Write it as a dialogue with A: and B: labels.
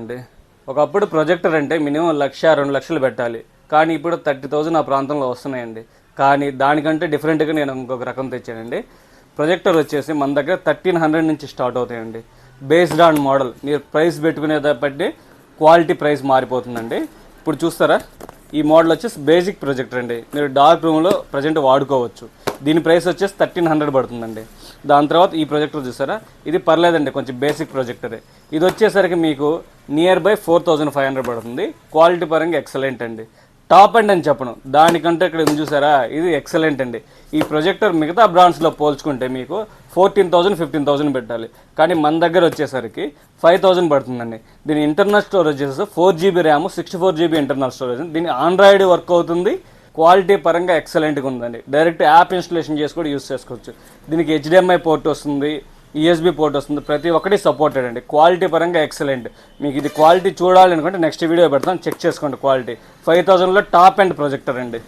A: అండి. ఒకప్పుడు ప్రొజెక్టర్ అంటే మినిమం 1,00,000-2,00,000 పెట్టాలి. కానీ ఇప్పుడు 30,000 ఆ ప్రాంతంలో వస్తున్నాయండి. కానీ దానికంటే డిఫరెంట్గా నేను ఇంకొక రకం తెచ్చానండి. ప్రొజెక్టర్ వచ్చేసి మన దగ్గర 1,300 నుంచి స్టార్ట్ అవుతాయండి. బేస్డ్ ఆన్ మోడల్ మీరు ప్రైస్ పెట్టుకునేదా బట్టి క్వాలిటీ ప్రైస్ మారిపోతుందండి. ఇప్పుడు చూస్తారా, ఈ మోడల్ వచ్చేసి బేసిక్ ప్రొజెక్టర్ అండి. మీరు డార్క్ రూమ్లో ప్రజెంట్ వాడుకోవచ్చు. దీని ప్రైస్ వచ్చేసి 1,300 పడుతుందండి. దాని తర్వాత ఈ ప్రొజెక్టర్ చూసారా, ఇది పర్లేదండి, కొంచెం బేసిక్ ప్రొజెక్టరే. ఇది వచ్చేసరికి మీకు నియర్ బై 4,500 పడుతుంది. క్వాలిటీ పరంగా ఎక్సలెంట్ అండి. టాప్ అండ్ అని చెప్పను, దానికంటే ఇక్కడ ఉంది చూసారా, ఇది ఎక్సలెంట్ అండి. ఈ ప్రొజెక్టర్ మిగతా బ్రాండ్స్లో పోల్చుకుంటే మీకు 14,000 15,000 పెట్టాలి. కానీ మన దగ్గర వచ్చేసరికి 5,000 పడుతుందండి. దీని ఇంటర్నల్ స్టోరేజ్ వచ్చేసి 4GB RAM 64GB internal storage. దీని ఆండ్రాయిడ్ వర్క్ అవుతుంది. క్వాలిటీ పరంగా ఎక్సలెంట్గా ఉందండి. డైరెక్ట్ యాప్ ఇన్స్టలేషన్ చేసి కూడా యూస్ చేసుకోవచ్చు. దీనికి HDMI పోర్ట్ వస్తుంది, USB పోర్ట్ వస్తుంది, ప్రతి ఒక్కటి సపోర్టెడ్ అండి. క్వాలిటీ పరంగా ఎక్సలెంట్. మీకు ఇది క్వాలిటీ చూడాలి అనుకుంటే నెక్స్ట్ వీడియో పెడతాను, చెక్ చేసుకోండి క్వాలిటీ. 5,000లో టాప్ అండ్ ప్రొజెక్టర్ అండి.